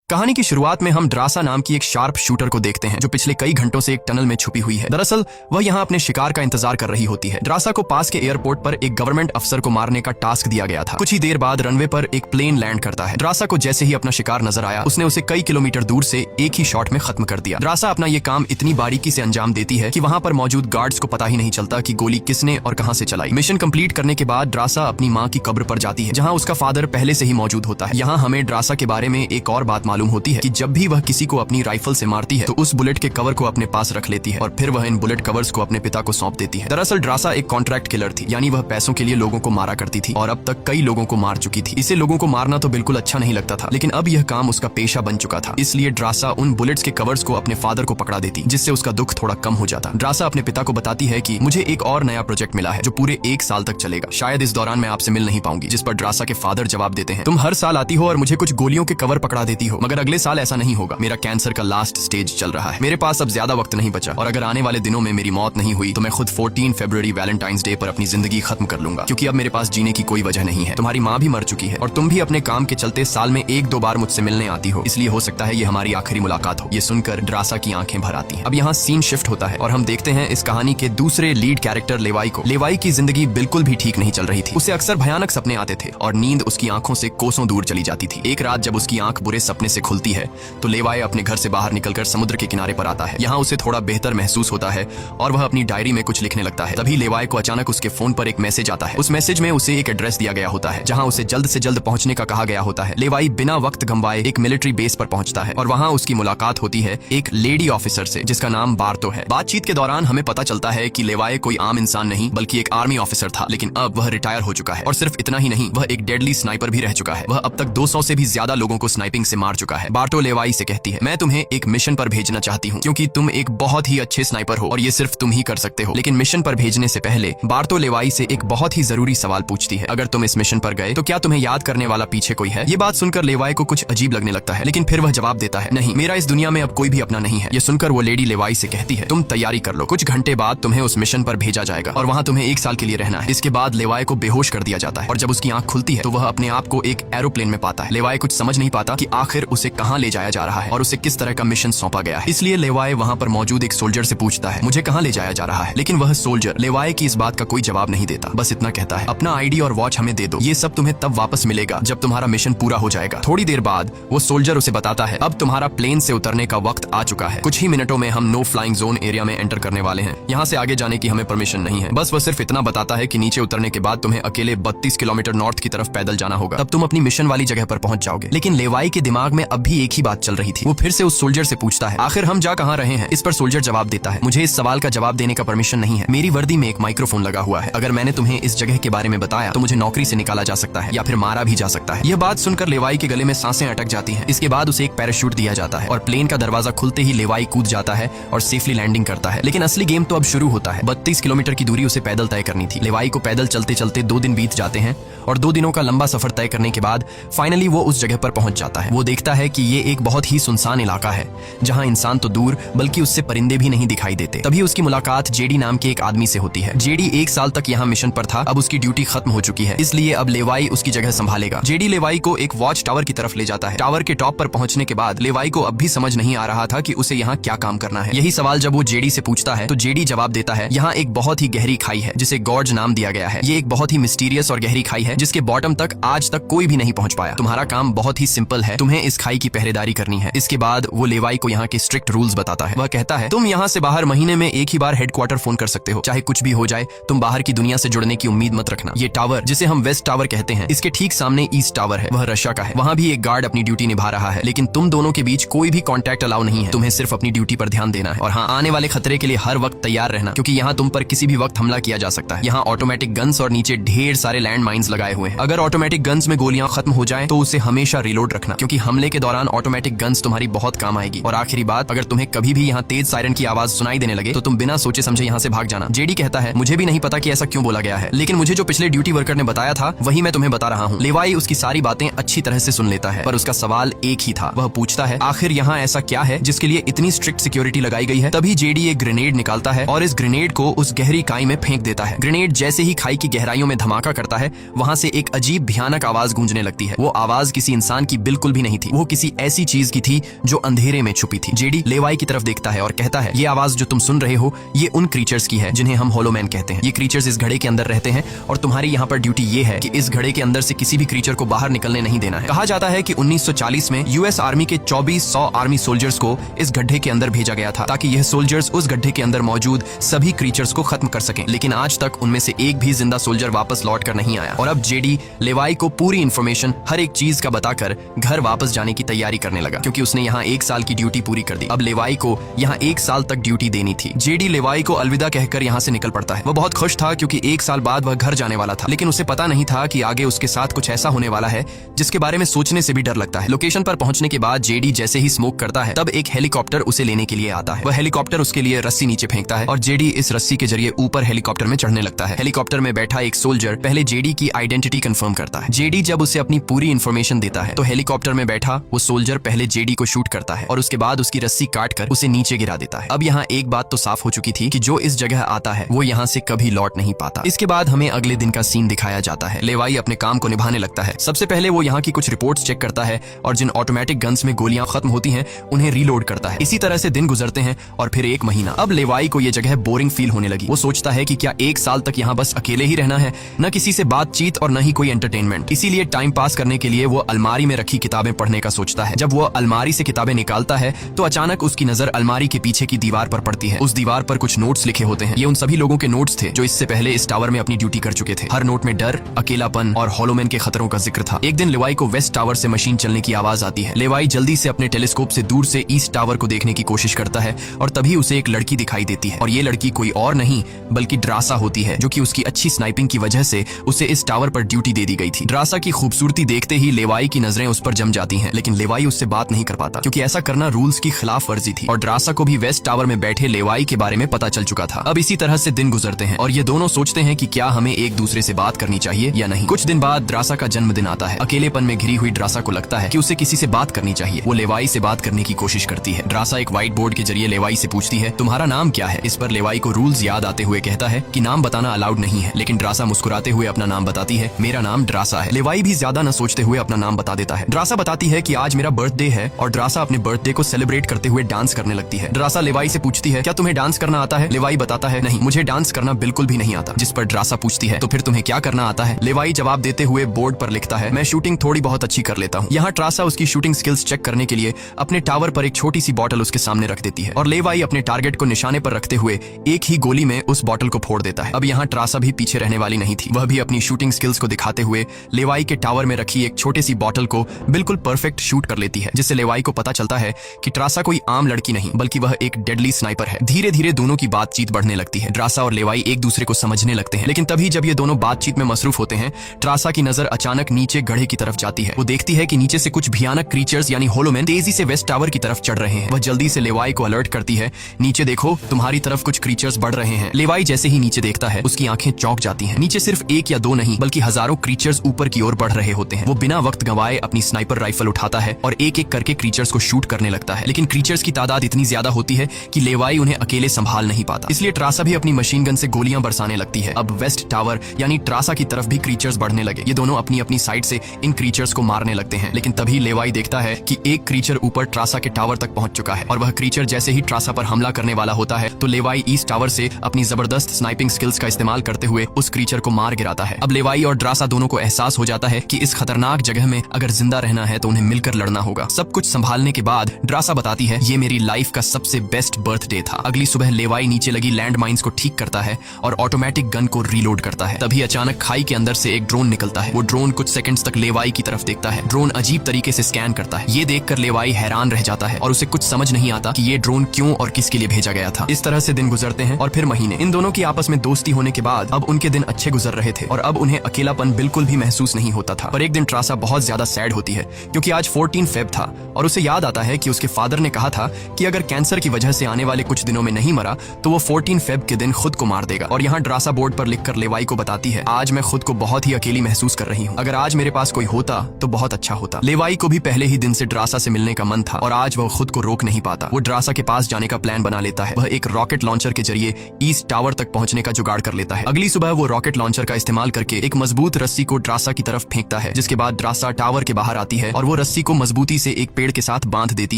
कहानी की शुरुआत में हम ड्रासा नाम की एक शार्प शूटर को देखते हैं जो पिछले कई घंटों से एक टनल में छुपी हुई है। दरअसल वह यहाँ अपने शिकार का इंतजार कर रही होती है। ड्रासा को पास के एयरपोर्ट पर एक गवर्नमेंट अफसर को मारने का टास्क दिया गया था। कुछ ही देर बाद रनवे पर एक प्लेन लैंड करता है। ड्रासा को जैसे ही अपना शिकार नजर आया उसने उसे कई किलोमीटर दूर से एक ही शॉट में खत्म कर दिया। ड्रासा अपना ये काम इतनी बारीकी से अंजाम देती है कि वहाँ पर मौजूद गार्ड्स को पता ही नहीं चलता कि गोली किसने और कहाँ से चलाई। मिशन कंप्लीट करने के बाद ड्रासा अपनी माँ की कब्र पर जाती है जहाँ उसका फादर पहले से ही मौजूद होता है। यहाँ हमें ड्रासा के बारे में एक और बात मालूम होती है कि जब भी वह किसी को अपनी राइफल से मारती है तो उस बुलेट के कवर को अपने पास रख लेती है और फिर वह इन बुलेट कवर्स को अपने पिता को सौंप देती है। दरअसल ड्रासा एक कॉन्ट्रैक्ट किलर थी, यानी वह पैसों के लिए लोगों को मारा करती थी और अब तक कई लोगों को मार चुकी थी। इसे लोगों को मारना तो बिल्कुल अच्छा नहीं लगता था, लेकिन अब यह काम उसका पेशा बन चुका था। इसलिए ड्रासा उन बुलेट्स के कवर्स को अपने फादर को पकड़ा देती, जिससे उसका दुख थोड़ा कम हो जाता। ड्रासा अपने पिता को बताती है कि मुझे एक और नया प्रोजेक्ट मिला है जो पूरे 1 साल तक चलेगा। शायद इस दौरान मैं आपसे मिल नहीं पाऊंगी। जिस पर ड्रासा के फादर जवाब देते हैं, तुम हर साल आती हो और मुझे कुछ गोलियों के कवर पकड़ा देती हो, मगर अगले साल ऐसा नहीं होगा। मेरा कैंसर का लास्ट स्टेज चल रहा है, मेरे पास अब ज्यादा वक्त नहीं बचा और अगर आने वाले दिनों में मेरी मौत नहीं हुई तो मैं खुद 14 फरवरी वैलेंटाइंस डे पर अपनी जिंदगी खत्म कर लूंगा, क्योंकि अब मेरे पास जीने की कोई वजह नहीं है। तुम्हारी माँ भी मर चुकी है और तुम भी अपने काम के चलते साल में 1-2 बार मुझसे मिलने आती हो, इसलिए हो सकता है ये हमारी आखिरी मुलाकात हो। ये सुनकर ड्रासा की आंखें भर आती हैं। अब यहाँ सीन शिफ्ट होता है और हम देखते हैं इस कहानी के दूसरे लीड कैरेक्टर लेवाई को। लेवाई की जिंदगी बिल्कुल भी ठीक नहीं चल रही थी। उसे अक्सर भयानक सपने आते थे और नींद उसकी आंखों से कोसों दूर चली जाती थी। एक रात जब उसकी आंख बुरे सपने से खुलती है तो लेवाई अपने घर से बाहर निकलकर समुद्र के किनारे पर आता है। यहाँ उसे थोड़ा बेहतर महसूस होता है और वह अपनी डायरी में कुछ लिखने लगता है। तभी लेवाई को अचानक उसके फोन पर एक मैसेज आता है। उस मैसेज में उसे एक एड्रेस दिया गया होता है जहाँ उसे जल्द से जल्द पहुंचने का कहा गया होता है। लेवाई बिना वक्त गंवाए एक मिलिट्री बेस पर पहुंचता है और वहाँ उसकी मुलाकात होती है एक लेडी ऑफिसर से जिसका नाम बार्तो है। बातचीत के दौरान हमें पता चलता है कि लेवाई कोई आम इंसान नहीं बल्कि एक आर्मी ऑफिसर था, लेकिन अब वह रिटायर हो चुका है। और सिर्फ इतना ही नहीं, वह एक डेडली स्नाइपर भी रह चुका है। वह अब तक 200 से भी ज्यादा लोगों को स्नाइपिंग से मार चुका है। बार्तो लेवाई से कहती है, मैं तुम्हें एक मिशन पर भेजना चाहती हूँ क्योंकि तुम एक बहुत ही अच्छे स्नाइपर हो और ये सिर्फ तुम ही कर सकते हो। लेकिन मिशन पर भेजने से पहले बार्तो लेवाई से एक बहुत ही जरूरी सवाल पूछती है, अगर तुम इस मिशन पर गए तो क्या तुम्हें याद करने वाला पीछे कोई है? ये बात सुनकर लेवाई को कुछ अजीब लगने लगता है, लेकिन फिर वह जवाब देता है, नहीं, मेरा इस दुनिया में अब कोई भी अपना नहीं है। ये सुनकर वो लेडी लेवाई से कहती है, तुम तैयारी कर लो, कुछ घंटे बाद तुम्हें उस मिशन पर भेजा जाएगा और वहाँ तुम्हें 1 साल के लिए रहना है। इसके बाद लेवाई को बेहोश कर दिया जाता है और जब उसकी आंख खुलती है तो वह अपने आप को एक एरोप्लेन में पाता है। लेवाई कुछ समझ नहीं पाता कि आखिर उसे कहाँ ले जाया जा रहा है और उसे किस तरह का मिशन सौंपा गया है। इसलिए लेवाई वहाँ पर मौजूद एक सोल्जर से पूछता है, मुझे कहाँ ले जाया जा रहा है? लेकिन वह सोल्जर लेवाई की इस बात का कोई जवाब नहीं देता, बस इतना कहता है, अपना आईडी और वॉच हमें दे दो, ये सब तुम्हें तब वापस मिलेगा जब तुम्हारा मिशन पूरा हो जाएगा। थोड़ी देर बाद वो सोल्जर उसे बताता है, अब तुम्हारा प्लेन से उतरने का वक्त आ चुका है। कुछ ही मिनटों में हम नो फ्लाइंग जोन एरिया में एंटर करने वाले हैं। यहाँ से आगे जाने की हमें परमिशन नहीं है। बस वह सिर्फ इतना बताता है कि नीचे उतरने के बाद तुम्हें अकेले 32 किलोमीटर नॉर्थ की तरफ पैदल जाना होगा, तब तुम अपनी मिशन वाली जगह पर पहुंच जाओगे। लेकिन लेवाई के दिमाग में अब भी एक ही बात चल रही थी। वो फिर से उस सोल्जर से पूछता है, आखिर हम जा कहाँ रहे हैं? इस पर सोल्जर जवाब देता है, मुझे इस सवाल का जवाब देने का परमिशन नहीं है। मेरी वर्दी में एक माइक्रोफोन लगा हुआ है। अगर मैंने तुम्हें इस जगह के बारे में बताया तो मुझे नौकरी से निकाला जा सकता है या फिर मारा भी जा सकता है। यह बात सुनकर लेवाई के गले में सांसें अटक जाती हैं। इसके बाद उसे एक पैराशूट दिया जाता है और प्लेन का दरवाजा खुलते ही लेवाई कूद जाता है और सेफली लैंडिंग करता है। लेकिन असली गेम तो अब शुरू होता है। 32 किलोमीटर की दूरी उसे पैदल तय करनी थी। लेवाई को पैदल चलते चलते 2 दिन बीत जाते हैं और 2 दिनों का लंबा सफर तय करने के बाद फाइनली वो उस जगह पर पहुंच जाता है। वो देखता है कि ये एक बहुत ही सुनसान इलाका है जहां इंसान तो दूर बल्कि उससे परिंदे भी नहीं दिखाई देते। तभी उसकी मुलाकात जेडी नाम के एक आदमी से होती है। जेडी 1 साल तक यहाँ मिशन पर था, अब उसकी ड्यूटी खत्म हो चुकी है, इसलिए अब लेवाई उसकी जगह संभालेगा। जेडी लेवाई को एक वॉच टावर की तरफ ले जाता है। टावर के टॉप पर पहुंचने के बाद लेवाई को अब भी समझ नहीं आ रहा था कि उसे यहाँ क्या काम करना है। यही सवाल जब वो जेडी से पूछता है तो जेडी जवाब देता है, यहाँ एक बहुत ही गहरी खाई है जिसे गॉर्ज नाम दिया गया है। ये एक बहुत ही मिस्टीरियस और गहरी खाई है जिसके बॉटम तक आज तक कोई भी नहीं पहुंच पाया। तुम्हारा काम बहुत ही सिंपल है, तुम्हें इस खाई की पहरेदारी करनी है। इसके बाद वो लेवाई को यहाँ के स्ट्रिक्ट रूल्स बताता है। वह कहता है, तुम यहाँ से बाहर महीने में एक ही बार हेडक्वार्टर फोन कर सकते हो, चाहे कुछ भी हो जाए, तुम बाहर की दुनिया से जुड़ने की उम्मीद मत रखना। ये टावर जिसे हम वेस्ट टावर कहते हैं, इसके ठीक सामने ईस्ट टावर है, वह रशिया का है। वहाँ भी एक गार्ड अपनी ड्यूटी निभा रहा है, लेकिन तुम दोनों के बीच कोई भी कॉन्टैक्ट अलाउ नहीं है। तुम्हें सिर्फ अपनी ड्यूटी पर ध्यान देना है और हाँ, आने वाले खतरे के लिए हर वक्त तैयार रहना, क्योंकि यहाँ तुम पर किसी भी वक्त हमला किया जा सकता है। यहाँ ऑटोमेटिक गन्स और नीचे ढेर सारे लैंड माइंस लगाए हुए हैं। अगर ऑटोमेटिक गन्स में गोलियां खत्म हो जाएं तो उसे हमेशा रिलोड रखना, क्योंकि हमले के दौरान ऑटोमेटिक गन्स तुम्हारी बहुत काम आएगी। और आखिरी बात, अगर तुम्हें कभी भी यहाँ तेज सायरन की आवाज सुनाई देने लगे तो तुम बिना सोचे समझे यहाँ से भाग जाना। जेडी कहता है, मुझे भी नहीं पता कि ऐसा क्यों बोला गया है, लेकिन मुझे जो पिछले ड्यूटी वर्कर ने बताया था वही मैं तुम्हें बता रहा हूँ। लेवाई उसकी सारी बातें अच्छी तरह से सुन लेता है, पर उसका सवाल एक ही था। वह पूछता है, आखिर यहाँ ऐसा क्या है जिसके लिए इतनी स्ट्रिक्ट सिक्योरिटी लगाई गई है? तभी जेडी एक ग्रेनेड निकालता है और इस ग्रेनेड को उस गहरी खाई में फेंक देता है। ग्रेनेड जैसे ही खाई की गहराइयों में धमाका करता है, वहाँ से एक अजीब भयानक आवाज गूंजने लगती है। वो आवाज किसी इंसान की बिल्कुल भी नहीं थी। वो किसी ऐसी चीज की थी जो अंधेरे में छुपी थी। जेडी लेवाई की तरफ देखता है और कहता है, ये आवाज जो तुम सुन रहे हो ये उन क्रीचर्स की है जिन्हें हम होलोमैन कहते हैं। ये क्रीचर्स इस घड़े के अंदर रहते हैं और तुम्हारी यहाँ पर ड्यूटी ये है कि इस घड़े के अंदर से किसी भी क्रीचर को बाहर निकलने नहीं देना है। कहा जाता है कि 1940 में यूएस आर्मी के 2400 आर्मी सोल्जर्स को इस गड्ढे के अंदर भेजा गया था ताकि यह सोल्जर्स उस गड्ढे के अंदर मौजूद सभी क्रीचर्स को खत्म कर सकें, लेकिन आज तक उनमें से एक भी जिंदा सोल्जर वापस लौट कर नहीं आया। और अब जेडी लेवाई को पूरी इंफॉर्मेशन हर एक चीज का बताकर घर वापस जाने की तैयारी करने लगा, क्योंकि उसने यहाँ 1 साल की ड्यूटी पूरी कर दी। अब लेवाई को यहाँ 1 साल तक ड्यूटी देनी थी। जेडी लेवाई को अलविदा कहकर यहाँ से निकल पड़ता है। वह बहुत खुश था क्योंकि 1 साल बाद वह घर जाने वाला था, लेकिन उसे पता नहीं था कि आगे उसके साथ कुछ ऐसा होने वाला है जिसके बारे में सोचने से भी डर लगता है। लोकेशन पर पहुंचने के बाद जेडी जैसे ही स्मोक करता है तब एक हेलीकॉप्टर उसे लेने के लिए आता है। वह हेलीकॉप्टर उसके लिए रस्सी नीचे फेंकता है और जेडी इस रस्सी के जरिए ऊपर हेलीकॉप्टर में चढ़ने लगता है। हेलीकॉप्टर में बैठा एक सोल्जर पहले जेडी की आइडेंटिटी कंफर्म करता है। जेडी जब उसे अपनी पूरी इन्फॉर्मेशन देता है तो हेलीकॉप्टर में बैठा वो सोल्जर पहले जेडी को शूट करता है और उसके बाद उसकी रस्सी काटकर उसे नीचे गिरा देता है। अब यहाँ एक बात तो साफ हो चुकी थी कि जो इस जगह आता है वो यहाँ से कभी लौट नहीं पाता। इसके बाद हमें अगले दिन का सीन दिखाया जाता है। लेवाई अपने काम को निभाने लगता है। सबसे पहले वो यहाँ की कुछ रिपोर्ट्स चेक करता है और जिन ऑटोमेटिक गन्स में गोलियां खत्म होती हैं उन्हें रीलोड करता है। इसी तरह से दिन गुजरते हैं और फिर 1 महीना। अब लेवाई को ये जगह बोरिंग फील होने लगी। वो सोचता है कि क्या 1 साल तक यहाँ बस अकेले ही रहना है, न किसी से बातचीत और न ही कोई एंटरटेनमेंट। इसीलिए टाइम पास करने के लिए वो अलमारी में रखी किताबें पढ़ने का सोचता है। जब वो अलमारी से किताबें निकालता है तो अचानक उसकी नजर अलमारी के पीछे की दीवार पर पड़ती है। उस दीवार पर कुछ नोट्स लिखे होते हैं। ये उन सभी लोगों के नोट्स थे जो इससे पहले इस टावर में अपनी ड्यूटी कर चुके थे। हर नोट में डर, अकेलापन और होलोमैन के खतरों का जिक्र था। एक दिन लेवाई को वेस्ट टावर से मशीन चलने की आवाज आती है। लेवाई जल्दी से अपने टेलीस्कोप से दूर से ईस्ट टावर को देखने की कोशिश करता है और तभी उसे एक लड़की दिखाई देती है और ये लड़की कोई और नहीं बल्कि ड्रासा होती है, जो कि उसकी अच्छी स्नाइपिंग की वजह से उसे इस टावर पर ड्यूटी दे दी गई थी। ड्रासा की खूबसूरती देखते ही लेवाई की नजरें उस पर जम जाती हैं, लेकिन लेवाई उससे बात नहीं कर पाता क्योंकि ऐसा करना रूल्स की खिलाफ वर्जी थी और ड्रासा को भी वेस्ट टावर में बैठे लेवाई के बारे में पता चल चुका था। अब इसी तरह से दिन गुजरते हैं और ये दोनों सोचते हैं कि क्या हमें एक दूसरे से बात करनी चाहिए या नहीं। कुछ दिन बाद ड्रासा का जन्मदिन आता है। अकेलेपन में घिरी हुई ड्रासा को लगता है कि उसे किसी से बात करनी चाहिए। वो लेवाई से बात करने की कोशिश करती है। ड्रासा एक व्हाइट बोर्ड के जरिए लेवाई से पूछती है, तुम्हारा नाम क्या है? इस पर लेवाई को रूल्स याद आते हुए कहता है कि नाम बताना अलाउड नहीं है, लेकिन ड्रासा मुस्कुराते हुए अपना नाम बताती है, मेरा नाम ड्रासा है। लेवाई भी ज्यादा न सोचते हुए अपना नाम बता देता है। ड्रासा बताती है कि आज मेरा बर्थडे है और ड्रासा अपने बर्थडे को सेलिब्रेट करते हुए डांस करने लगती है। ड्रासा लेवाई से पूछती है, क्या तुम्हें डांस करना आता है? लेवाई बताता है, नहीं, मुझे डांस करना बिल्कुल भी नहीं आता। जिस पर ड्रासा पूछती है, तो फिर तुम्हें क्या करना आता है? लेवाई जवाब देते हुए बोर्ड पर लिखता है, मैं शूटिंग थोड़ी बहुत अच्छी कर लेता हूँ। यहाँ ड्रासा उसकी शूटिंग स्किल्स चेक करने के लिए अपने टावर पर एक छोटी सी बॉटल उसके सामने रख देती है और लेवाई अपने टारगेट को निशाने पर रखते हुए एक ही गोली में उस बॉटल को फोड़ देता है। अब यहाँ ड्रासा भी पीछे रहने वाली नहीं थी। वह भी अपनी शूटिंग स्किल्स को दिखाते हुए लेवाई के टावर में रखी एक छोटी सी बॉटल को बिल्कुल परफेक्ट शूट कर लेती है, जिससे लेवाई को पता चलता है कि ड्रासा कोई आम लड़की नहीं बल्कि वह एक डेडली स्नाइपर है। धीरे धीरे दोनों की बातचीत बढ़ने लगती है। ड्रासा और लेवाई एक दूसरे को समझने लगते हैं, लेकिन तभी जब ये दोनों बातचीत में मसरूफ होते हैं, ड्रासा की नजर अचानक नीचे गड्ढे की तरफ जाती है। वो देखती है कि नीचे से कुछ भयानक क्रीचर्स यानी होलोमैन तेजी से वेस्ट टावर की तरफ चढ़ रहे हैं। वह जल्दी से लेवाई को अलर्ट करती है, नीचे देखो, तुम्हारी तरफ कुछ क्रीचर्स बढ़ रहे हैं। लेवाई जैसे ही नीचे देखता है उसकी आंखें चौंक जाती हैं। नीचे सिर्फ 1 या 2 नहीं बल्कि हजारों क्रीचर्स ऊपर की ओर बढ़ रहे होते हैं। वो बिना वक्त गंवाए अपनी स्नाइपर राइफल उठाता है और एक एक करके क्रीचर्स को शूट करने लगता है, लेकिन क्रीचर्स की तादाद इतनी ज्यादा होती है कि लेवाई उन्हें अकेले संभाल नहीं पाता। इसलिए ड्रासा भी अपनी मशीन गन से गोलियां बरसाने लगती है। अब वेस्ट टावर यानी ड्रासा की तरफ भी क्रीचर्स बढ़ने लगे। ये दोनों अपनी अपनी साइड से इन क्रीचर्स को मारने लगते हैं, लेकिन तभी लेवाई देखता है कि एक क्रीचर ऊपर ट्रासा के टावर तक पहुंच चुका है और वह क्रीचर जैसे ही ट्रासा पर हमला करने वाला होता है तो लेवाई ईस्ट टावर से अपनी जबरदस्त स्नाइपिंग स्किल्स का इस्तेमाल करते हुए उस क्रीचर को मार गिराता है। अब लेवाई और ड्रासा दोनों को एहसास हो जाता है कि इस खतरनाक जगह में अगर जिंदा रहना है तो उन्हें मिलकर लड़ना होगा। सब कुछ संभालने के बाद ड्रासा बताती है, ये मेरी लाइफ का सबसे बेस्ट बर्थडे था। अगली सुबह लेवाई नीचे लगी लैंड माइंस को ठीक करता है और ऑटोमेटिक गन को रीलोड करता है। तभी अचानक खाई के अंदर से एक ड्रोन निकलता है। वो ड्रोन कुछ सेकंड्स तक लेवाई की तरफ देखता है। ड्रोन अजीब तरीके से स्कैन करता है। ये देखकर लेवाई हैरान रह जाता है और उसे कुछ समझ नहीं आता कि ये ड्रोन क्यों और किसके लिए भेजा गया था। इस तरह से दिन गुजरते हैं और फिर महीने। इन दोनों की आपस में दोस्ती होने के बाद अब उनके दिन अच्छे गुजर रहे थे और अब उन्हें अकेलापन बिल्कुल भी महसूस नहीं होता था। पर एक दिन ट्रासा बहुत ज्यादा सैड होती है क्योंकि आज 14 फेब था और उसे याद आता है कि उसके फादर ने कहा था कि अगर कैंसर की वजह से आने वाले कुछ दिनों में नहीं मरा तो वो 14 फेब के दिन खुद को मार देगा। और यहाँ ड्रासा बोर्ड पर लिखकर लेवाई को बताती है, आज मैं खुद को बहुत ही अकेली महसूस कर रही हूँ। अगर आज मेरे पास कोई होता तो बहुत अच्छा होता। लेवाई को भी पहले ही दिन से ड्रासा से मिलने का मन था और आज वह खुद को रोक नहीं पाता। वो ड्रासा के पास जाने का प्लान बना लेता है। वह एक रॉकेट लॉन्चर के जरिए ईस्ट टावर तक पहुंचने का जुगाड़ कर लेता है। अगली सुबह वो रॉकेट लॉन्चर का इस्तेमाल करके एक मजबूत रस्सी को ड्रासा की तरफ फेंकता है, जिसके बाद ड्रासा टावर के बाहर आती है और वो रस्सी को मजबूती से एक पेड़ के साथ बांध देती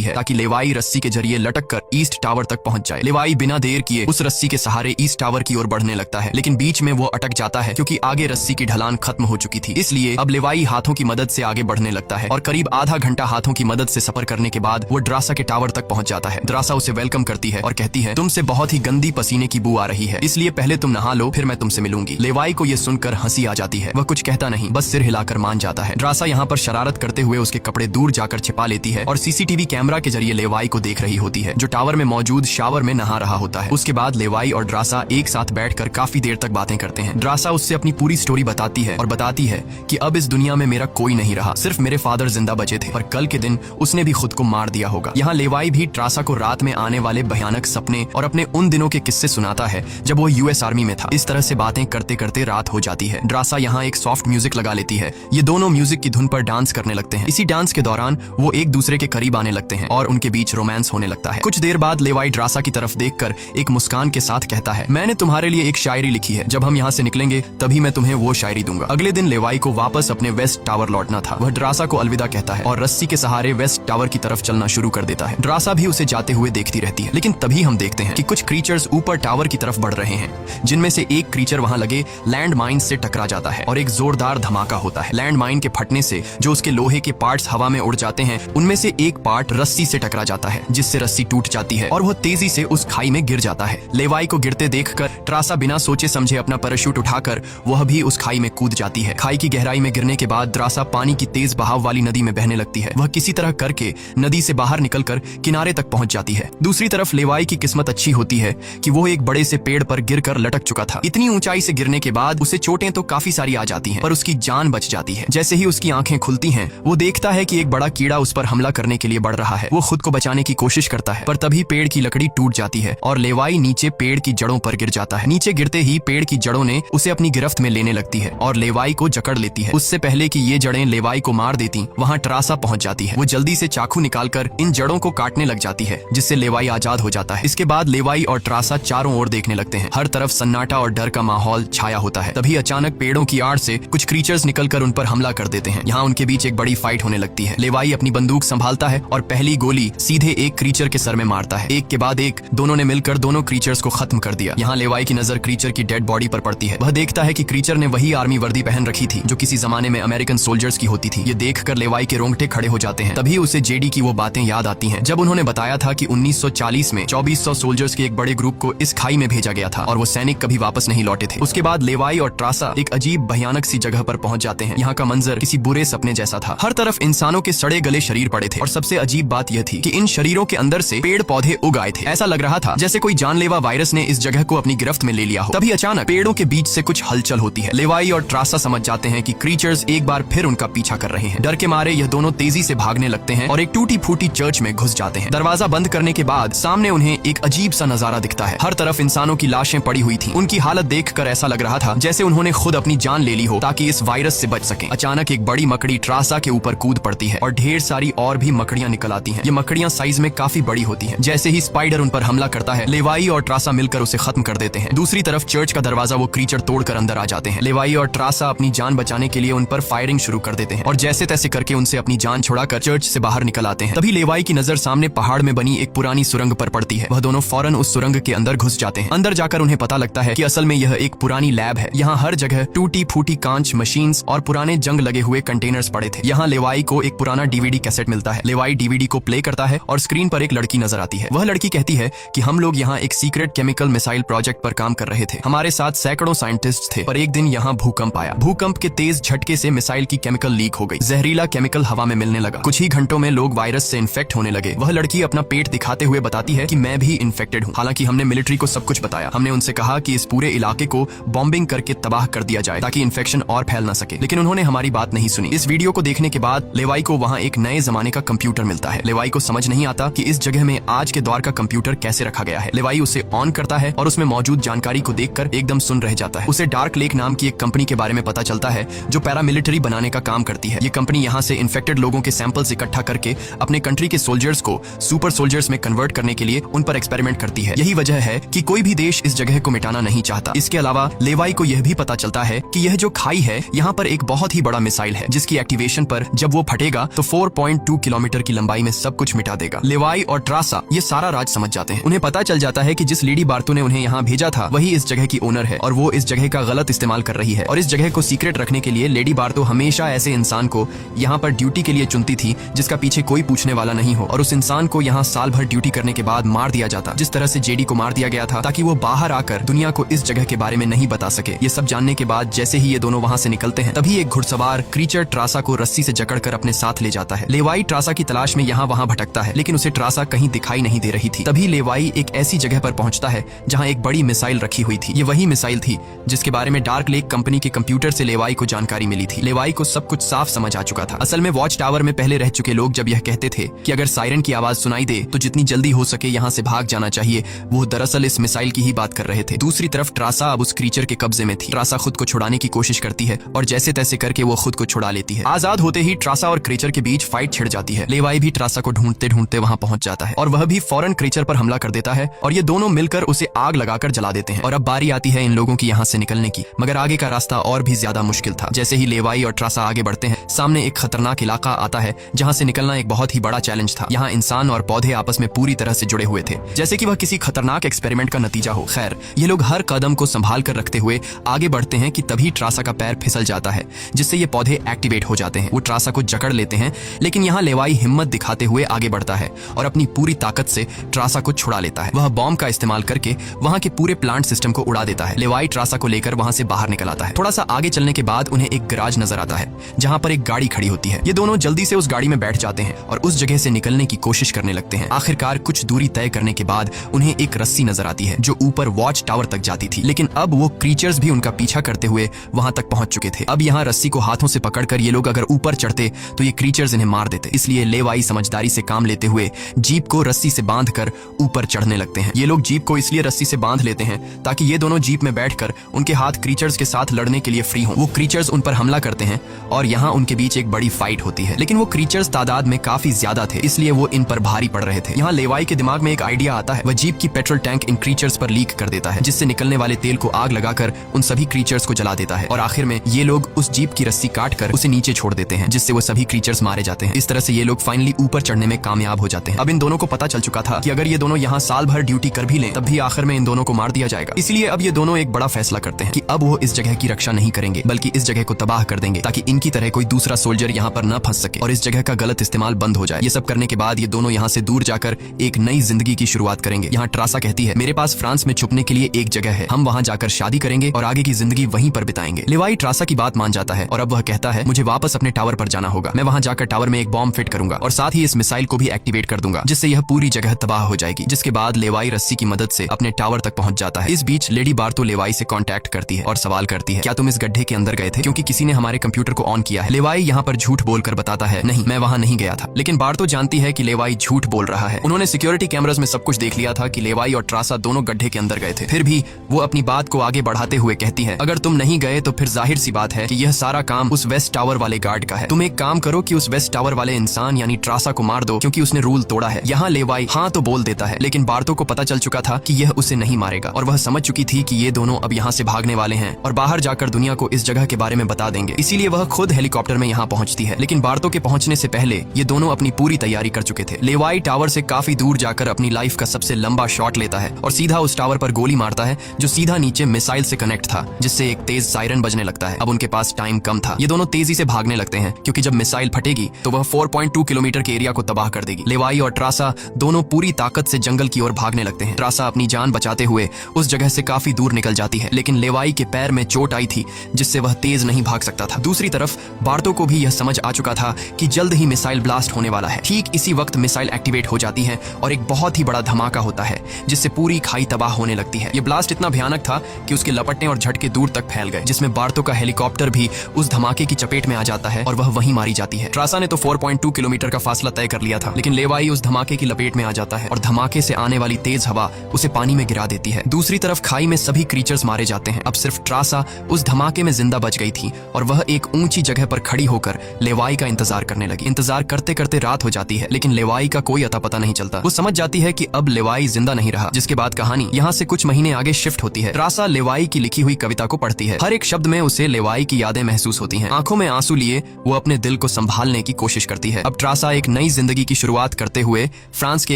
है ताकि लेवाई रस्सी के जरिए लटक कर ईस्ट टावर तक पहुंच जाए। लेवाई बिना देर किए उस रस्सी के सहारे ईस्ट टावर की ओर बढ़ने लगता है, लेकिन बीच में वो अटक जाता है क्योंकि आगे रस्सी की ढलान खत्म हो चुकी थी। इसलिए अब लेवाई हाथों की मदद से आगे बढ़ने लगता है और करीब आधा घंटा हाथों की मदद से सफर करने के बाद वो ड्रासा के टावर तक पहुंच जाता है। ड्रासा उसे वेलकम करती है और कहती है, तुमसे बहुत ही गंदी पसीने की बू आ रही है, इसलिए पहले तुम नहा लो, फिर मैं तुमसे मिलूंगी। लेवाई को ये सुनकर हंसी आ जाती है। वह कुछ कहता नहीं, बस सिर हिलाकर मान जाता है। ड्रासा यहाँ पर शरारत करते हुए उसके कपड़े दूर जाकर छिपा लेती है और सीसीटीवी कैमरा के जरिए लेवाई को देख रही होती है, जो टावर में मौजूद शावर में नहा रहा होता है। उसके बाद लेवाई और ड्रासा एक साथ बैठकर काफी देर तक बातें करते हैं। ड्रासा उससे अपनी पूरी स्टोरी बताती है और बताती है कि अब इस दुनिया में मेरा कोई नहीं रहा, सिर्फ मेरे फादर जिंदा बचे थे, पर कल के दिन उसने भी खुद को मार दिया होगा। यहाँ लेवाई भी ड्रासा को रात में आने वाले भयानक सपने और अपने उन दिनों के किस्से सुनाता है जब वो यूएस आर्मी में था। इस तरह से बातें करते करते रात हो जाती है। ड्रासा यहाँ एक सॉफ्ट म्यूजिक लगा लेती है। ये दोनों म्यूजिक की धुन पर डांस करने लगते हैं। इसी डांस के दौरान वो एक दूसरे के करीब आने लगते हैं और उनके बीच रोमांस होने लगता है। कुछ देर बाद लेवाई ड्रासा की तरफ देखकर एक मुस्कान के साथ कहता है, मैंने तुम्हारे लिए एक शायरी लिखी है, जब हम यहाँ से निकलेंगे तभी मैं तुम्हें वो शायरी दूंगा। अगले दिन लेवाई को वापस अपने वेस्ट टावर लौटना था। वह ड्रासा को अलविदा कहता है और रस्सी के सहारे वेस्ट टावर की तरफ चलना शुरू कर देता है। ड्रासा भी उसे जाते हुए देखती रहती है, लेकिन तभी हम देखते हैं कि कुछ क्रीचर्स ऊपर टावर की तरफ बढ़ रहे हैं, जिनमें से एक क्रीचर वहां लगे लैंड माइन से टकरा जाता है और एक जोरदार धमाका होता है। लैंड माइन के फटने से जो उसके लोहे के पार्ट्स हवा में उड़ जाते हैं, उनमें से एक पार्ट रस्सी से टकरा जाता है, जिससे रस्सी टूट जाती है और वह तेजी से उस खाई में गिर जाता है। लेवाई को गिरते देखकर ड्रासा बिना सोचे समझे अपना पैराशूट उठाकर वह भी उस खाई में कूद जाती है। खाई की गहराई में गिरने के बाद ड्रासा पानी की तेज बहाव वाली नदी में बहने लगती है। वह किसी तरह करके नदी से बाहर निकलकर किनारे तक पहुंच जाती है। दूसरी तरफ लेवाई की किस्मत अच्छी होती है कि वो एक बड़े से पेड़ पर गिरकर लटक चुका था। इतनी ऊंचाई से गिरने के बाद उसे चोटें तो काफी सारी आ जाती हैं, पर उसकी जान बच जाती है। जैसे ही उसकी आंखें खुलती हैं, वो देखता है कि एक बड़ा कीड़ा उस पर हमला करने के लिए बढ़ रहा है। वो खुद को बचाने की कोशिश करता है, पर तभी पेड़ की लकड़ी टूट जाती है और लेवाई नीचे पेड़ की जड़ों पर गिर जाता है। नीचे गिरते ही पेड़ की जड़ों ने उसे अपनी गिरफ्त में लेने लगती है और लेवाई को जकड़ लेती है। उससे पहले कि ये जड़ें लेवाई को मार देती, वहां ड्रासा पहुंच जाती है। वो जल्दी से चाकू निकालकर इन जड़ों को काटने लग जाती है, जिससे लेवाई आजाद हो जाता है। इसके बाद लेवाई और ड्रासा चारों ओर देखने लगते हैं। हर तरफ सन्नाटा और डर का माहौल छाया होता है। तभी अचानक पेड़ों की आड़ से कुछ क्रीचर्स निकलकर उन पर हमला कर देते हैं। यहाँ उनके बीच एक बड़ी फाइट होने लगती है। लेवाई अपनी बंदूक संभालता है और पहली गोली सीधे एक क्रीचर के सर में मारता है। एक के बाद एक दोनों ने मिलकर दोनों क्रीचर्स को खत्म कर दिया। यहाँ लेवाई की नजर क्रीचर की डेड बॉडी पर पड़ती है। वह देखता है कि क्रीचर ने वही आर्मी वर्दी पहन रखी थी जो किसी जमाने में अमेरिकन सोल्जर्स की होती थी। ये देखकर लेवाई के रोंगटे खड़े हो जाते हैं। तभी उसे जेडी की वो बातें याद आती हैं, जब उन्होंने बताया था कि 1940 में 2400 सोल्जर्स के एक बड़े ग्रुप को इस खाई में भेजा गया था और वो सैनिक कभी वापस नहीं लौटे थे। उसके बाद लेवाई और ड्रासा एक अजीब भयानक सी जगह पर पहुंच जाते हैं। यहाँ का मंजर किसी बुरे सपने जैसा था। हर तरफ इंसानों के सड़े गले शरीर पड़े थे और सबसे अजीब बात यह थी कि इन शरीरों के अंदर से पेड़ पौधे उग आए थे। ऐसा लग रहा था जैसे कोई जानलेवा वायरस ने इस जगह को अपनी गिरफ्त में ले लिया हो। तभी अचानक पेड़ों के बीच से कुछ हलचल होती है। लेवाई और ड्रासा समझ जाते हैं कि क्रीचर्स एक बार फिर उनका पीछा कर रहे हैं। डर के मारे यह दोनों तेजी से भागने लगते हैं और एक टूटी फूटी चर्च में घुस जाते हैं। दरवाजा बंद करने के बाद सामने उन्हें एक अजीब सा नजारा दिखता है। हर तरफ इंसानों की लाशें पड़ी हुई थी। उनकी हालत देखकर ऐसा लग रहा था जैसे उन्होंने खुद अपनी जान ले ली हो ताकि इस वायरस से बच सकें। अचानक एक बड़ी मकड़ी ड्रासा के ऊपर कूद पड़ती है और ढेर सारी और भी मकड़ियां निकल आती हैं। ये मकड़ियां साइज में काफी बड़ी होती हैं। जैसे ही स्पाइडर उन पर हमला करता है, लेवाई और ड्रासा मिलकर उसे खत्म कर देते हैं। दूसरी तरफ चर्च का दरवाजा वो क्रीचर तोड़कर अंदर आ जाते हैं। लेवाई और ड्रासा अपनी जान बचाने के लिए उन पर फायरिंग शुरू कर देते हैं और जैसे तैसे करके उनसे अपनी जान छुड़ाकर चर्च से बाहर निकल आते हैं। तभी लेवाई की नजर सामने पहाड़ में बनी एक पुरानी सुरंग पर पड़ती है। वह दोनों फौरन उस सुरंग के अंदर घुस जाते हैं। अंदर जाकर उन्हें पता लगता है कि असल में यह एक पुरानी लैब है। यहाँ हर जगह टूटी फूटी कांच, मशीन्स और पुराने जंग लगे हुए कंटेनर्स पड़े थे। यहाँ लेवाई को एक पुराना डीवीडी कैसेट मिलता है। लेवाई डीवीडी को प्ले करता है और स्क्रीन पर एक लड़की नजर आती है। वह लड़की कहती है कि हम लोग यहाँ एक सीक्रेट केमिकल मिसाइल प्रोजेक्ट पर काम कर रहे थे। हमारे साथ सैकड़ों साइंटिस्ट थे, पर एक दिन यहाँ भूकंप आया। भूकंप के तेज झटके से मिसाइल की केमिकल लीक हो गई। जहरीला केमिकल हवा में मिलने लगा। कुछ ही घंटों में लोग वायरस से इन्फेक्ट होने लगे। वह लड़की अपना पेट दिखाते हुए बताती है कि मैं भी इन्फेक्टेड हूँ। हालांकि हमने मिलिट्री को सब कुछ बताया। हमने उनसे कहा कि इस पूरे इलाके को बॉम्बिंग करके तबाह कर दिया जाए ताकि इन्फेक्शन और फैल न सके, लेकिन उन्होंने हमारी बात नहीं सुनी। इस वीडियो को देखने के बाद लेवाई को वहाँ एक नए जमाने का कंप्यूटर मिलता है। लेवाई को समझ नहीं आता कि इस जगह में आज के दौर का कंप्यूटर कैसे रखा गया है। लेवाई उसे ऑन करता है और उसमें मौजूद जानकारी को देखकर एकदम सुन रह जाता है। उसे डार्क लेक नाम की एक कंपनी के बारे में पता चलता है जो पैरामिलिट्री बनाने का काम करती है। ये कंपनी यहाँ से इन्फेक्टेड लोगों के सैंपल्स इकट्ठा करके अपने कंट्री के सोल्जर्स को सुपर सोल्जर्स में कन्वर्ट करने के लिए उन पर एक्सपेरिमेंट करती है। यही वजह है कि कोई भी देश इस जगह को मिटाना नहीं चाहता। इसके अलावा लेवाई को यह भी पता चलता है कि यह जो खाई है यहाँ पर एक बहुत ही बड़ा मिसाइल है जिसकी एक्टिवेशन पर जब वो फटेगा तो 4.2 किलोमीटर की लंबाई में सब कुछ मिटा देगा। लेवाई और ट्रासा ये सारा राज समझ जाते हैं। उन्हें पता चल जाता है कि जिस लेडी बार्तो ने उन्हें यहाँ भेजा था वही इस जगह की ओनर है और वो इस जगह का गलत इस्तेमाल कर रही है। और इस जगह को सीक्रेट रखने के लिए लेडी बार्तो हमेशा ऐसे इंसान को यहाँ पर ड्यूटी के लिए चुनती थी जिसका पीछे कोई पूछने वाला नहीं हो, और उस इंसान को यहाँ साल भर ड्यूटी करने के बाद मार दिया जाता, जिस तरह से जेडी को मार दिया गया था, ताकि वो बाहर आकर दुनिया को इस जगह के बारे में नहीं बता सके। ये सब जानने के बाद जैसे ही ये दोनों वहाँ से निकलते हैं तभी एक घुड़सवार क्रीचर ट्रासा को रस्सी से जकड़कर अपने साथ ले जाता है। लेवाई ट्रासा की तलाश में यहाँ वहाँ भटकता है लेकिन उसे ट्रासा कहीं दिखाई नहीं दे रही थी। तभी लेवाई एक ऐसी जगह पर पहुंचता है जहाँ एक बड़ी मिसाइल रखी हुई थी। ये वही मिसाइल थी जिसके बारे में डार्क लेक कंपनी के कंप्यूटर से लेवाई को जानकारी मिली थी। लेवाई को सब कुछ साफ समझ आ चुका था। असल में वॉच टावर में पहले रह चुके लोग जब यह कहते थे कि अगर सायरन की आवाज सुनाई दे तो जितनी जल्दी हो सके यहाँ से भाग जाना चाहिए, वो दरअसल इस मिसाइल की ही बात कर रहे थे। दूसरी तरफ ट्रासा अब उस क्रीचर के कब्जे में थी। ट्रासा खुद को छुड़ाने की कोशिश करती है और जैसे तैसे करके वो खुद को छुड़ा लेती है। आजाद होते ही ट्रासा और क्रीचर के बीच फाइट छिड़ जाती है। लेवाई भी ट्रासा को ढूंढते ढूंढते वहां पहुंच जाता है और वह भी फौरन क्रीचर पर हमला कर देता है और ये दोनों मिलकर उसे आग लगाकर जला देते हैं। और अब बारी आती है इन लोगों की यहाँ से निकलने की, मगर आगे का रास्ता और भी ज्यादा मुश्किल था। जैसे ही लेवाई और ट्रासा आगे बढ़ते हैं सामने एक खतरनाक इलाका आता है जहाँ से निकलना एक बहुत ही बड़ा चैलेंज था। यहाँ इंसान और पौधे आपस में पूरी तरह से जुड़े हुए थे, जैसे कि वह किसी खतरनाक एक्सपेरिमेंट का नतीजा हो। खैर, ये लोग हर कदम को संभाल कर रखते हुए आगे बढ़ते हैं कि तभी ट्रासा का पैर फिसल जाता है जिससे ये पौधे एक्टिवेट हो जाते हैं। वो ट्रासा को जकड़ लेते हैं लेकिन यहाँ लेवाई हिम्मत दिखाते हुए आगे बढ़ता है और अपनी पूरी ताकत से ट्रासा को छुड़ा लेता है। वह बॉम्ब का इस्तेमाल करके वहाँ के पूरे प्लांट सिस्टम को उड़ा देता है। लेवाई ट्रासा को लेकर वहाँ से बाहर निकल आता है। थोड़ा सा आगे चलने के बाद उन्हें एक गैराज नजर आता है जहाँ पर एक गाड़ी खड़ी होती है। ये दोनों जल्दी से उस गाड़ी में बैठ जाते हैं और उस जगह से निकलने की कोशिश करने लगते हैं। आखिरकार कुछ दूरी तय करने के बाद उन्हें एक रस्सी नजर आती है जो ऊपर वॉच टावर तक जाती थी, लेकिन अब वो क्रीचर्स भी उनका पीछा करते हुए वहां तक पहुंच चुके थे। अब यहाँ रस्सी को हाथों से पकड़कर ये लोग अगर ऊपर चढ़ते तो ये क्रीचर्स इन्हें मार देते। इसलिए लेवाई समझदारी से काम लेते हुए जीप को रस्सी से बांधकर ऊपर चढ़ने लगते हैं। ये लोग जीप को इसलिए रस्सी से बांध लेते हैं ताकि ये दोनों जीप में बैठकर उनके हाथ क्रीचर्स के साथ लड़ने के लिए फ्री हों। वो क्रीचर्स उन पर हमला करते हैं और यहाँ उनके बीच एक बड़ी फाइट होती है, लेकिन वो क्रीचर्स तादाद में काफी ज्यादा थे इसलिए वो इन पर भारी पड़ रहे थे। यहाँ लेवाई के दिमाग में एक आइडिया आता है। वह जीप की पेट्रोल टैंक इन क्रीचर्स पर लीक कर देता है जिससे निकलने वाले तेल को आग लगाकर उन सभी क्रीचर्स को जला देता है और आखिर में ये लोग उस जीप की रस्सी काटकर उसे नीचे छोड़ देते हैं जिससे वो सभी क्रीचर्स मारे जाते हैं। इस तरह से ये लोग फाइनली ऊपर चढ़ने में कामयाब हो जाते हैं। अब इन दोनों को पता चल चुका था कि अगर ये दोनों यहाँ साल भर ड्यूटी कर भी लें तब भी आखिर में इन दोनों को मार दिया जाएगा। इसलिए अब ये दोनों एक बड़ा फैसला करते हैं कि अब वो इस जगह की रक्षा नहीं करेंगे बल्कि इस जगह को तबाह कर देंगे ताकि इनकी तरह कोई दूसरा सोल्जर यहाँ पर न फंस सके और इस जगह का गलत इस्तेमाल बंद हो जाए। ये सब करने के बाद ये दोनों यहाँ से दूर जाकर एक नई जिंदगी की शुरुआत करेंगे। यहाँ ट्रासा कहती है, मेरे पास फ्रांस में छुपने के लिए एक जगह है, हम वहाँ जाकर शादी करेंगे और आगे की जिंदगी वहीं पर बिताएंगे। लेवाई ट्रासा की बात मान जाता है और अब वह कहता है, मुझे वापस अपने टावर पर जाना होगा। मैं वहाँ जाकर टावर में एक बॉम्ब फिट करूंगा और साथ ही इस मिसाइल को भी एक्टिवेट कर दूंगा जिससे यह पूरी जगह तबाह हो जाएगी। जिसके बाद लेवाई रस्सी की मदद से अपने टावर तक पहुंच जाता है। इस बीच लेडी बार्तो लेवाई से कांटेक्ट करती है और सवाल करती है, क्या तुम इस गड्ढे के अंदर गए थे क्योंकि किसी ने हमारे कंप्यूटर को ऑन किया है। लेवाई यहाँ पर झूठ बोलकर बताता है, नहीं, मैं वहाँ नहीं गया था। लेकिन बार्तो जानती है कि लेवाई झूठ बोल रहा है। उन्होंने सिक्योरिटी कैमरास में सब कुछ देख लिया था कि लेवाई और ट्रासा दोनों गड्ढे के अंदर गए थे। फिर भी वो अपनी बात को आगे बढ़ाते हुए कहती है, अगर तुम नहीं गए तो फिर जाहिर सी बात है कि यह सारा काम उस वेस्ट टावर वाले गार्ड का है। तुम एक काम करो कि उस वेस्ट टावर वाले इंसान यानी ट्रासा को मार दो क्योंकि उसने रूल तोड़ा है। यहाँ लेवाई हाँ तो बोल देता है, लेकिन बार्तो को पता चल चुका था कि यह उसे नहीं मारेगा और वह समझ चुकी थी कि ये दोनों अब यहाँ से भागने वाले हैं और बाहर जाकर दुनिया को इस जगह के बारे में बता देंगे। इसीलिए वह खुद हेलीकॉप्टर में यहाँ पहुंचती है। लेकिन बार्तो के पहुंचने से पहले ये दोनों अपनी पूरी तैयारी कर चुके थे। लेवाई टावर से काफी दूर जाकर अपनी लाइफ का सबसे लंबा शॉट लेता है और सीधा उस टावर पर गोली मारता है जो सीधा नीचे मिसाइल से कनेक्ट था, जिससे एक तेज सायरन बजने लगता है। अब उनके पास टाइम कम था। ये दोनों तेजी से भागने लगते हैं क्योंकि जब मिसाइल फटेगी तो वह 4.2 किलोमीटर के एरिया को तबाह कर देगी। लेवाई और ट्रासा दोनों पूरी ताकत से जंगल की ओर भागने लगते हैं। ट्रासा अपनी जान बचाते हुए उस जगह से काफी दूर निकल जाती है, लेकिन लेवाई के पैर में चोट आई थी जिससे वह तेज नहीं भाग सकता था। दूसरी तरफ बार्तो को भी यह समझ आ चुका था कि जल्द ही मिसाइल ब्लास्ट होने वाला है। ठीक इसी वक्त मिसाइल एक्टिवेट हो जाती है और एक बहुत ही बड़ा धमाका होता है जिससे पूरी खाई तबाह होने लगती है। यह ब्लास्ट इतना भयानक था कि उसके लपटने और झटके दूर तक फैल गए, जिसमें बार्तो का हेलीकॉप्टर भी उस धमाके की चपेट में आ जाता है और वह वहीं मारी जाती है। ट्रासा ने तो 4.2 किलोमीटर का फासला तय कर लिया था, लेकिन लेवाई उस धमाके की लपेट में आ जाता है और धमाके से आने वाली तेज हवा उसे पानी में गिरा देती है। दूसरी तरफ खाई में सभी क्रीचर्स मारे जाते हैं। अब सिर्फ ट्रासा उस धमाके में जिंदा बच गई थी और वह एक ऊंची जगह पर खड़ी होकर लेवाई का इंतजार करने लगी। इंतजार करते करते रात हो जाती है, लेकिन लेवाई का कोई अता पता नहीं चलता। वो समझ जाती है कि अब लेवाई जिंदा नहीं रहा, जिसके बाद कहानी यहाँ से कुछ महीने आगे शिफ्ट होती है। ट्रासा लेवाई की लिखी हुई कविता को पढ़ती है। हर एक शब्द में उसे लेवाई की यादें महसूस होती हैं। आंखों में आंसू लिए वो अपने दिल को संभालने की कोशिश करती है। अब ट्रासा एक नई जिंदगी की शुरुआत करते हुए फ्रांस के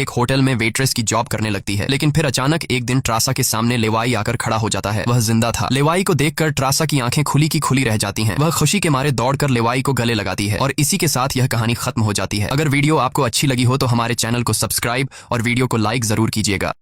एक होटल में वेट्रेस की जॉब करने लगती है। लेकिन फिर अचानक एक दिन ट्रासा के सामने लेवाई आकर खड़ा हो जाता है। वह जिंदा था। लेवाई को देखकर ट्रासा की आंखें खुली की खुली रह जाती हैं। वह खुशी के मारे दौड़कर लेवाई को गले लगाती है और इसी के साथ यह कहानी खत्म हो जाती है। अगर वीडियो आपको अच्छी लगी हो तो हमारे चैनल को सब्सक्राइब और वीडियो को लाइक जरूर कीजिएगा।